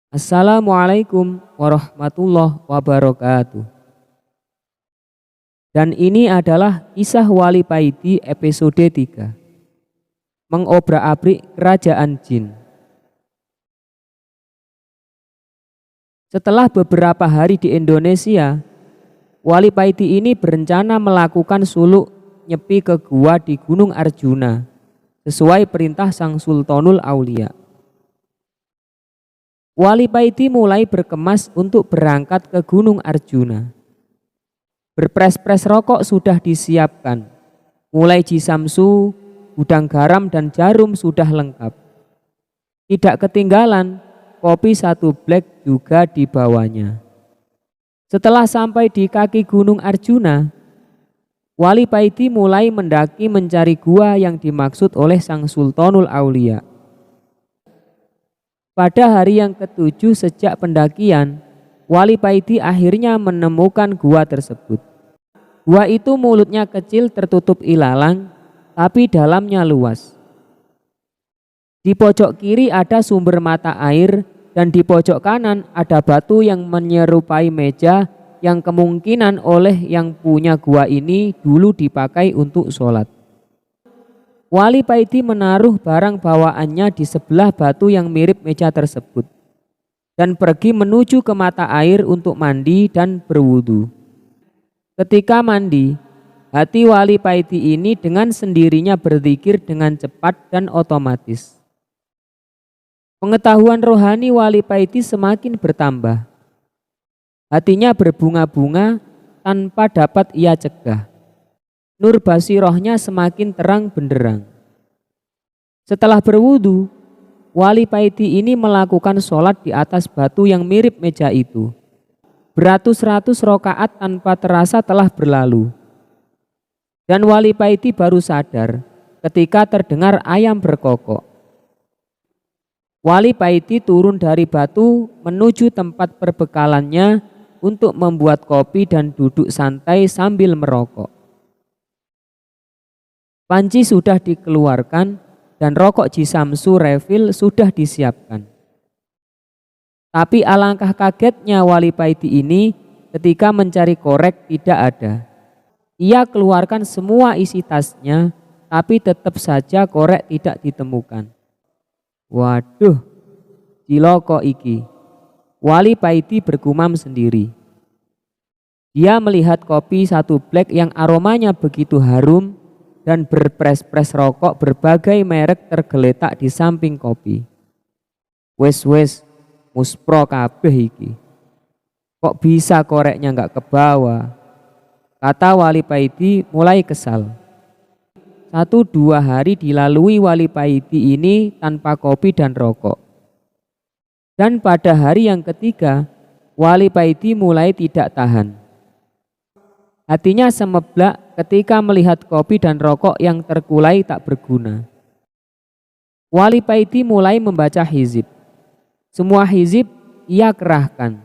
Assalamualaikum warahmatullahi wabarakatuh. Dan ini adalah kisah Wali Paidi episode 3. Mengobrak-abrik kerajaan jin. Setelah beberapa hari di Indonesia, Wali Paidi ini berencana melakukan suluk nyepi ke gua di Gunung Arjuna sesuai perintah Sang Sultanul Aulia. Wali Paidi mulai berkemas untuk berangkat ke Gunung Arjuna. Berpres-pres rokok sudah disiapkan, mulai jisamsu, gudang garam dan jarum sudah lengkap. Tidak ketinggalan, kopi 1 black juga dibawanya. Setelah sampai di kaki Gunung Arjuna, Wali Paidi mulai mendaki mencari gua yang dimaksud oleh Sang Sultanul Aulia. Pada hari yang ke-7 sejak pendakian, Wali Paidi akhirnya menemukan gua tersebut. Gua itu mulutnya kecil tertutup ilalang, tapi dalamnya luas. Di pojok kiri ada sumber mata air dan di pojok kanan ada batu yang menyerupai meja yang kemungkinan oleh yang punya gua ini dulu dipakai untuk sholat. Wali Paidi menaruh barang bawaannya di sebelah batu yang mirip meja tersebut dan pergi menuju ke mata air untuk mandi dan berwudu. Ketika mandi, hati Wali Paidi ini dengan sendirinya berzikir dengan cepat dan otomatis. Pengetahuan rohani Wali Paidi semakin bertambah. Hatinya berbunga-bunga tanpa dapat ia cegah. Nur basirohnya semakin terang benderang. Setelah berwudu, Wali Paidi ini melakukan sholat di atas batu yang mirip meja itu. Beratus-ratus rokaat tanpa terasa telah berlalu. Dan Wali Paidi baru sadar ketika terdengar ayam berkokok. Wali Paidi turun dari batu menuju tempat perbekalannya untuk membuat kopi dan duduk santai sambil merokok. Panci sudah dikeluarkan dan rokok jisamsu refill sudah disiapkan. Tapi alangkah kagetnya Wali Paidi ini ketika mencari korek tidak ada. Ia keluarkan semua isi tasnya, tapi tetap saja korek tidak ditemukan. Waduh, ciloko iki. Wali Paidi bergumam sendiri. Dia melihat kopi 1 black yang aromanya begitu harum dan berpres-pres rokok berbagai merek tergeletak di samping kopi. Wes muspro kabeh iki. Kok bisa koreknya nggak ke bawah? Kata Wali Paidi mulai kesal. 1-2 hari dilalui Wali Paidi ini tanpa kopi dan rokok. Dan pada hari yang ketiga, Wali Paidi mulai tidak tahan. Hatinya semeblak ketika melihat kopi dan rokok yang terkulai tak berguna. Wali Paidi mulai membaca hizib. Semua hizib ia kerahkan.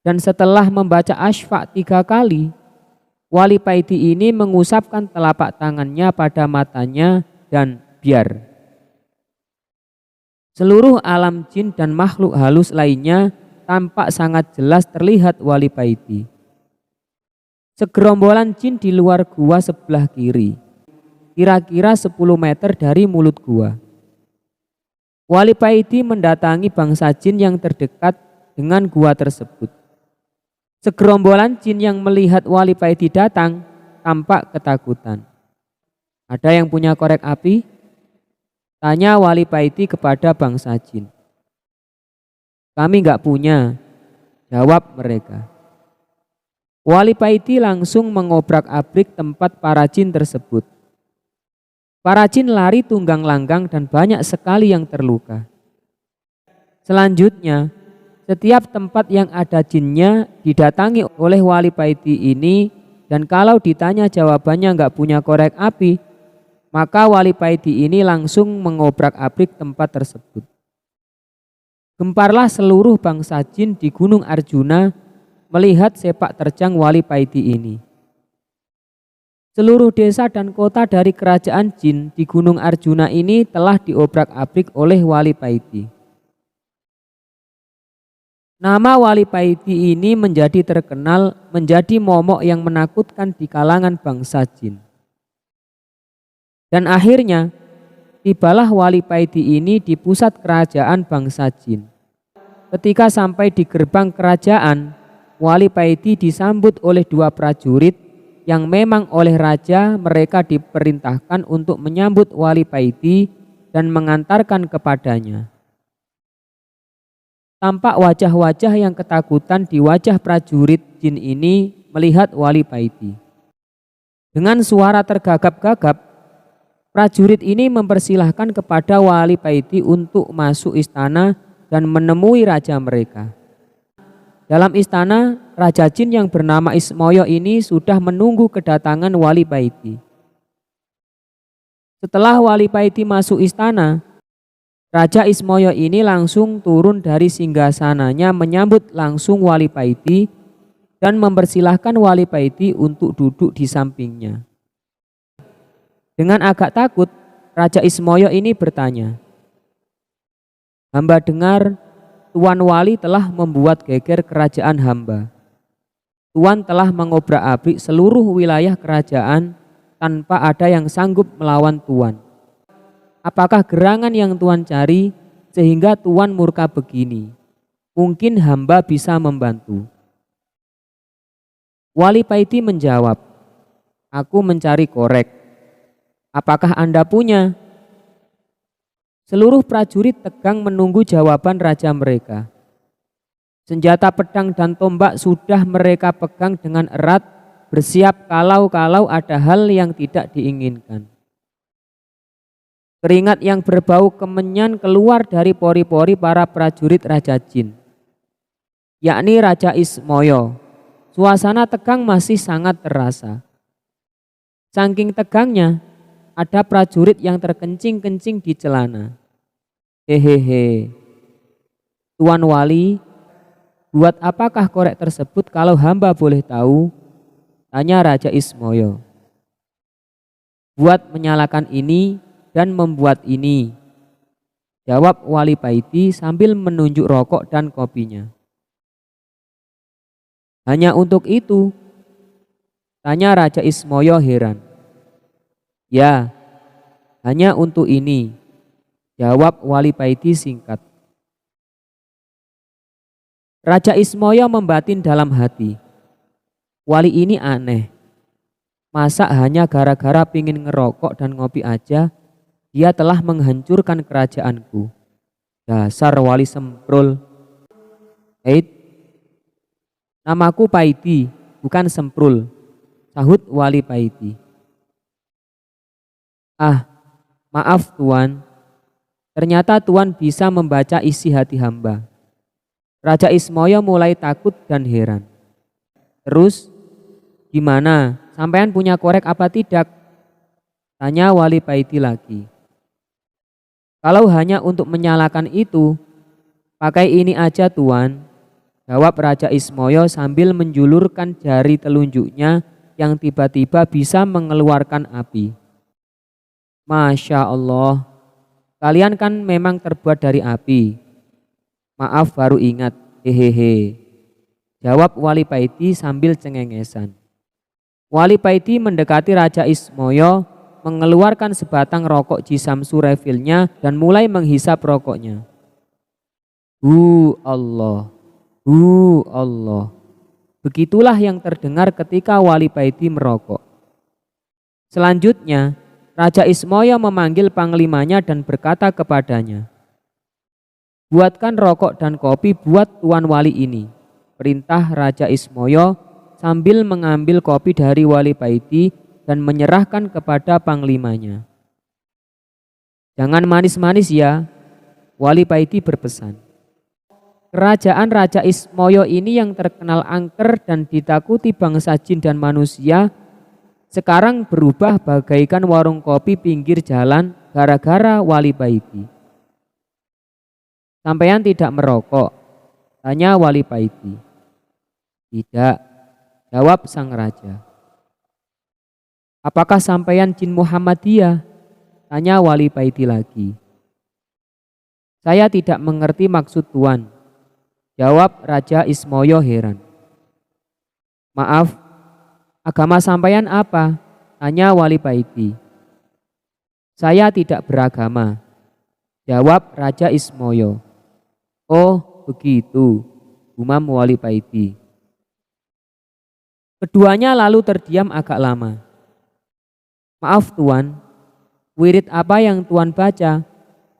Dan setelah membaca asfa 3 kali, Wali Paidi ini mengusapkan telapak tangannya pada matanya dan biar. Seluruh alam jin dan makhluk halus lainnya tampak sangat jelas terlihat Wali Paidi. Segerombolan jin di luar gua sebelah kiri, kira-kira 10 meter dari mulut gua. Wali Paidi mendatangi bangsa jin yang terdekat dengan gua tersebut. Segerombolan jin yang melihat Wali Paidi datang tampak ketakutan. Ada yang punya korek api? Tanya Wali Paidi kepada bangsa jin. Kami nggak punya, jawab mereka. Wali Paidi langsung mengobrak-abrik tempat para jin tersebut. Para jin lari tunggang langgang dan banyak sekali yang terluka. Selanjutnya, setiap tempat yang ada jinnya didatangi oleh Wali Paidi ini dan kalau ditanya jawabannya nggak punya korek api, maka Wali Paidi ini langsung mengobrak-abrik tempat tersebut. Gemparlah seluruh bangsa jin di Gunung Arjuna melihat sepak terjang Wali Paidi ini. Seluruh desa dan kota dari kerajaan jin di Gunung Arjuna ini telah diobrak-abrik oleh Wali Paidi. Nama Wali Paiti ini menjadi terkenal, menjadi momok yang menakutkan di kalangan bangsa jin. Dan akhirnya tibalah Wali Paiti ini di pusat kerajaan bangsa jin. Ketika sampai di gerbang kerajaan, Wali Paiti disambut oleh dua prajurit yang memang oleh raja mereka diperintahkan untuk menyambut Wali Paiti dan mengantarkan kepadanya. Tampak wajah-wajah yang ketakutan di wajah prajurit jin ini melihat Wali Paiti. Dengan suara tergagap-gagap, prajurit ini mempersilahkan kepada Wali Paiti untuk masuk istana dan menemui raja mereka. Dalam istana, Raja Jin yang bernama Ismoyo ini sudah menunggu kedatangan Wali Paiti. Setelah Wali Paiti masuk istana, Raja Ismoyo ini langsung turun dari singgasananya menyambut langsung Wali Paiti dan mempersilahkan Wali Paiti untuk duduk di sampingnya. Dengan agak takut, Raja Ismoyo ini bertanya, "Hamba dengar Tuan Wali telah membuat geger kerajaan hamba. Tuan telah mengobrak-abrik seluruh wilayah kerajaan tanpa ada yang sanggup melawan Tuan. Apakah gerangan yang Tuan cari sehingga Tuan murka begini? Mungkin hamba bisa membantu." Wali Paiti menjawab, "Aku mencari korek. Apakah Anda punya?" Seluruh prajurit tegang menunggu jawaban raja mereka. Senjata pedang dan tombak sudah mereka pegang dengan erat, bersiap kalau ada hal yang tidak diinginkan. Keringat yang berbau kemenyan keluar dari pori-pori para prajurit Raja Jin, yakni Raja Ismoyo. Suasana tegang masih sangat terasa. Saking tegangnya, ada prajurit yang terkencing-kencing di celana. "Hehehe, Tuan Wali, buat apakah korek tersebut kalau hamba boleh tahu?" tanya Raja Ismoyo. "Buat menyalakan ini dan membuat ini," jawab Wali Paiti sambil menunjuk rokok dan kopinya. "Hanya untuk itu?" tanya Raja Ismoyo heran. "Ya, hanya untuk ini," jawab Wali Paiti singkat. Raja Ismoyo membatin dalam hati, wali ini aneh. Masa hanya gara-gara pingin ngerokok dan ngopi aja dia telah menghancurkan kerajaanku. Dasar wali semprul. "Eit, namaku Paiti, bukan semprul," sahut Wali Paiti. "Ah, maaf Tuan. Ternyata Tuan bisa membaca isi hati hamba." Raja Ismoyo mulai takut dan heran. "Terus, gimana? Sampean punya korek apa tidak?" tanya Wali Paiti lagi. "Kalau hanya untuk menyalakan itu, pakai ini aja Tuan," jawab Raja Ismoyo sambil menjulurkan jari telunjuknya yang tiba-tiba bisa mengeluarkan api. "Masya Allah, kalian kan memang terbuat dari api. Maaf baru ingat, hehehe," jawab Wali Paiti sambil cengengesan. Wali Paiti mendekati Raja Ismoyo, mengeluarkan sebatang rokok Jisamsu refillnya dan mulai menghisap rokoknya. Allah, Allah. Begitulah yang terdengar ketika Wali Paiti merokok. Selanjutnya, Raja Ismoyo memanggil panglimanya dan berkata kepadanya, "Buatkan rokok dan kopi buat Tuan Wali ini," perintah Raja Ismoyo sambil mengambil kopi dari Wali Paiti dan menyerahkan kepada panglimanya. "Jangan manis-manis ya," Wali Paiti berpesan. Kerajaan Raja Ismoyo ini yang terkenal angker dan ditakuti bangsa jin dan manusia sekarang berubah bagaikan warung kopi pinggir jalan gara-gara Wali Paiti. "Sampean tidak merokok?" tanya Wali Paiti. "Tidak," jawab sang raja. "Apakah sampean jin Muhammadiyah?" tanya Wali Paiti lagi. "Saya tidak mengerti maksud Tuan," Jawab Raja Ismoyo heran. Maaf, agama sampeyan apa? Tanya Wali Paiti. Saya tidak beragama. Jawab Raja Ismoyo. Oh begitu, gumam Wali Paiti. Keduanya lalu terdiam agak lama. Maaf Tuan, wirid apa yang Tuan baca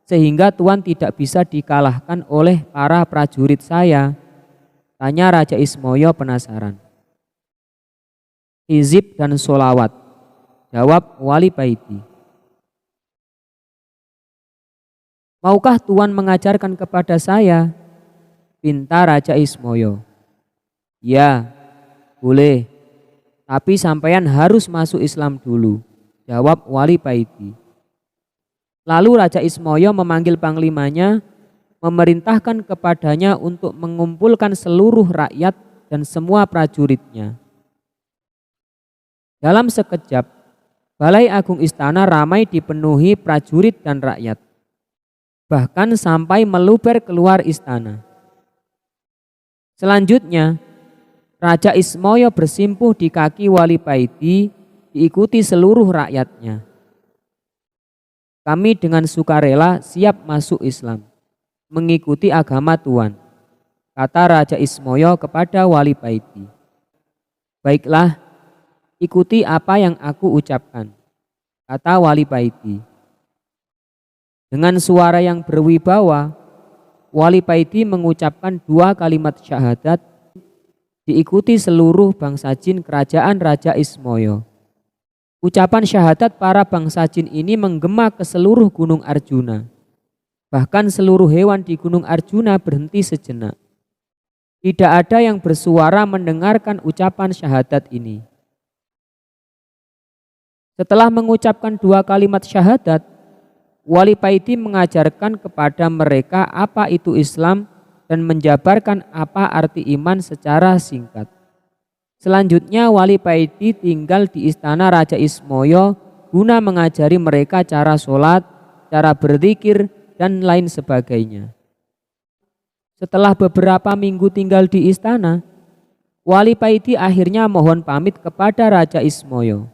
sehingga Tuan tidak bisa dikalahkan oleh para prajurit saya? Tanya Raja Ismoyo penasaran. Hizib dan sholawat, jawab Wali Paiti. Maukah Tuan mengajarkan kepada saya? Pinta Raja Ismoyo. Ya, boleh, tapi sampeyan harus masuk Islam dulu, jawab Wali Paiti. Lalu Raja Ismoyo memanggil panglimanya, memerintahkan kepadanya untuk mengumpulkan seluruh rakyat dan semua prajuritnya. Dalam sekejap, Balai Agung Istana ramai dipenuhi prajurit dan rakyat. Bahkan sampai meluber keluar istana. Selanjutnya, Raja Ismoyo bersimpuh di kaki Wali Paiti, diikuti seluruh rakyatnya. Kami dengan sukarela siap masuk Islam, mengikuti agama Tuan, kata Raja Ismoyo kepada Wali Paiti. Baiklah, ikuti apa yang aku ucapkan, kata Wali Paiti. Dengan suara yang berwibawa, Wali Paiti mengucapkan 2 kalimat syahadat, diikuti seluruh bangsa jin kerajaan Raja Ismoyo. Ucapan syahadat para bangsa jin ini menggema ke seluruh Gunung Arjuna. Bahkan seluruh hewan di Gunung Arjuna berhenti sejenak. Tidak ada yang bersuara mendengarkan ucapan syahadat ini. Setelah mengucapkan 2 kalimat syahadat, Wali Paiti mengajarkan kepada mereka apa itu Islam dan menjabarkan apa arti iman secara singkat. Selanjutnya Wali Paiti tinggal di istana Raja Ismoyo guna mengajari mereka cara sholat, cara berzikir, dan lain sebagainya. Setelah beberapa minggu tinggal di istana, Wali Paiti akhirnya mohon pamit kepada Raja Ismoyo.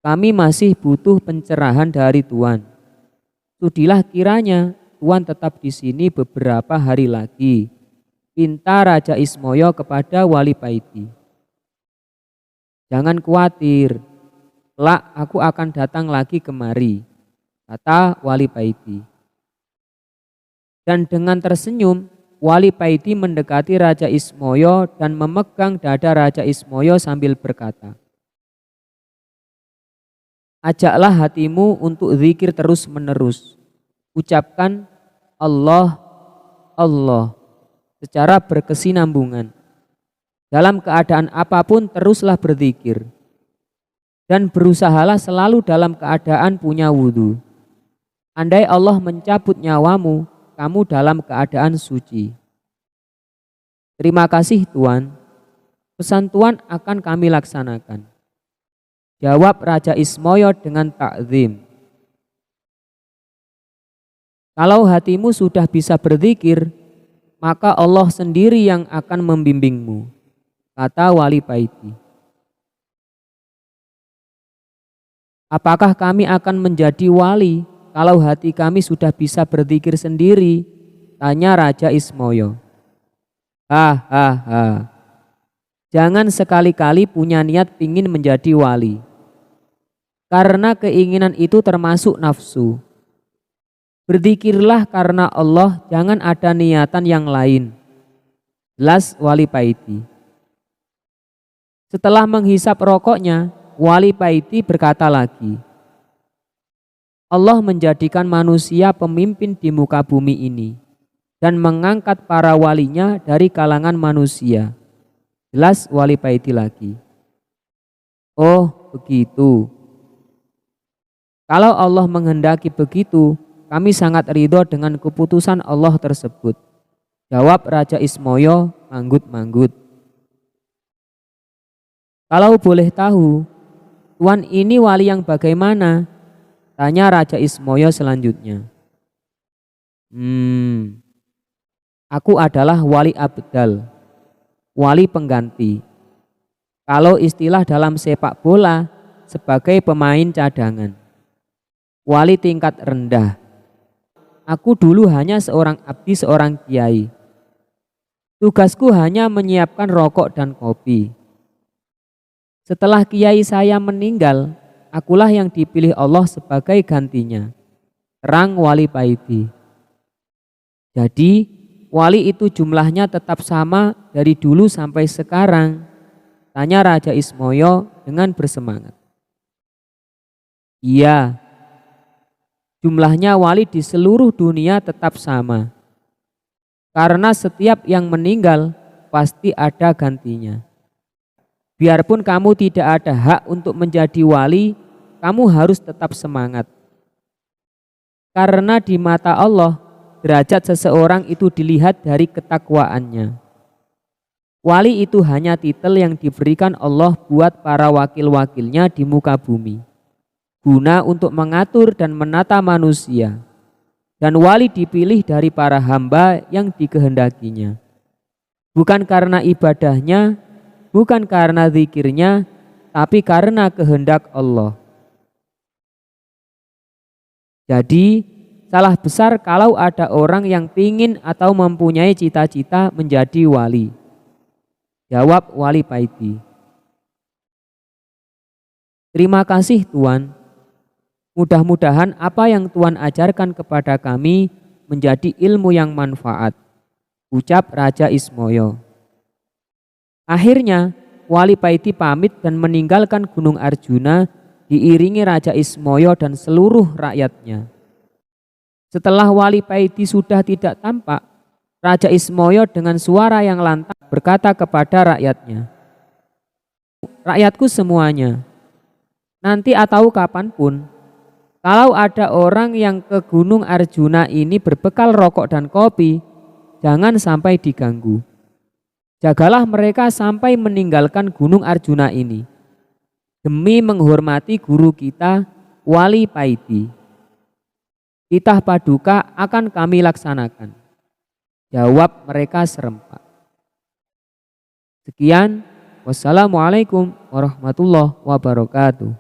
Kami masih butuh pencerahan dari Tuan. Sudilah kiranya Tuan tetap di sini beberapa hari lagi, pinta Raja Ismoyo kepada Wali Paiti. Jangan khawatir, kelak aku akan datang lagi kemari, kata Wali Paiti. Dan dengan tersenyum, Wali Paiti mendekati Raja Ismoyo dan memegang dada Raja Ismoyo sambil berkata, ajaklah hatimu untuk zikir terus menerus. Ucapkan Allah, Allah secara berkesinambungan. Dalam keadaan apapun teruslah berzikir. Dan berusahalah selalu dalam keadaan punya wudhu. Andai Allah mencabut nyawamu, kamu dalam keadaan suci. Terima kasih Tuan. Pesan Tuan akan kami laksanakan, jawab Raja Ismoyo dengan takzim. Kalau hatimu sudah bisa berzikir, maka Allah sendiri yang akan membimbingmu, kata Wali Paiti. Apakah kami akan menjadi wali kalau hati kami sudah bisa berzikir sendiri? Tanya Raja Ismoyo. Hahaha. Jangan sekali-kali punya niat ingin menjadi wali. Karena keinginan itu termasuk nafsu. Berzikirlah karena Allah, jangan ada niatan yang lain. Jelas Wali Paiti. Setelah menghisap rokoknya, Wali Paiti berkata lagi, Allah menjadikan manusia pemimpin di muka bumi ini dan mengangkat para walinya dari kalangan manusia. Jelas Wali Paiti lagi. Oh begitu. Kalau Allah menghendaki begitu, kami sangat ridho dengan keputusan Allah tersebut, jawab Raja Ismoyo manggut-manggut. Kalau boleh tahu, Tuan ini wali yang bagaimana? Tanya Raja Ismoyo selanjutnya. Aku adalah wali abdal, wali pengganti. Kalau istilah dalam sepak bola, sebagai pemain cadangan. Wali tingkat rendah. Aku dulu hanya seorang abdi seorang kiai. Tugasku hanya menyiapkan rokok dan kopi. Setelah kiai saya meninggal, akulah yang dipilih Allah sebagai gantinya. Terang Wali Paidi. Jadi, wali itu jumlahnya tetap sama dari dulu sampai sekarang. Tanya Raja Ismoyo dengan bersemangat. Iya, jumlahnya wali di seluruh dunia tetap sama. Karena setiap yang meninggal pasti ada gantinya. Biarpun kamu tidak ada hak untuk menjadi wali, kamu harus tetap semangat. Karena di mata Allah, derajat seseorang itu dilihat dari ketakwaannya. Wali itu hanya titel yang diberikan Allah buat para wakil-wakilnya di muka bumi, guna untuk mengatur dan menata manusia. Dan wali dipilih dari para hamba yang dikehendakinya. Bukan karena ibadahnya, bukan karena zikirnya, tapi karena kehendak Allah. Jadi, salah besar kalau ada orang yang pingin atau mempunyai cita-cita menjadi wali. Jawab Wali Paidi. Terima kasih Tuan. Mudah-mudahan apa yang Tuan ajarkan kepada kami menjadi ilmu yang manfaat. Ucap Raja Ismoyo. Akhirnya Wali Paidi pamit dan meninggalkan Gunung Arjuna diiringi Raja Ismoyo dan seluruh rakyatnya. Setelah Wali Paidi sudah tidak tampak, Raja Ismoyo dengan suara yang lantang berkata kepada rakyatnya, "Rakyatku semuanya, nanti atau kapanpun, kalau ada orang yang ke Gunung Arjuna ini berbekal rokok dan kopi, jangan sampai diganggu. Jagalah mereka sampai meninggalkan Gunung Arjuna ini, demi menghormati guru kita, Wali Paidi. Titah paduka akan kami laksanakan." Jawab mereka serempak. Sekian, wassalamualaikum warahmatullahi wabarakatuh.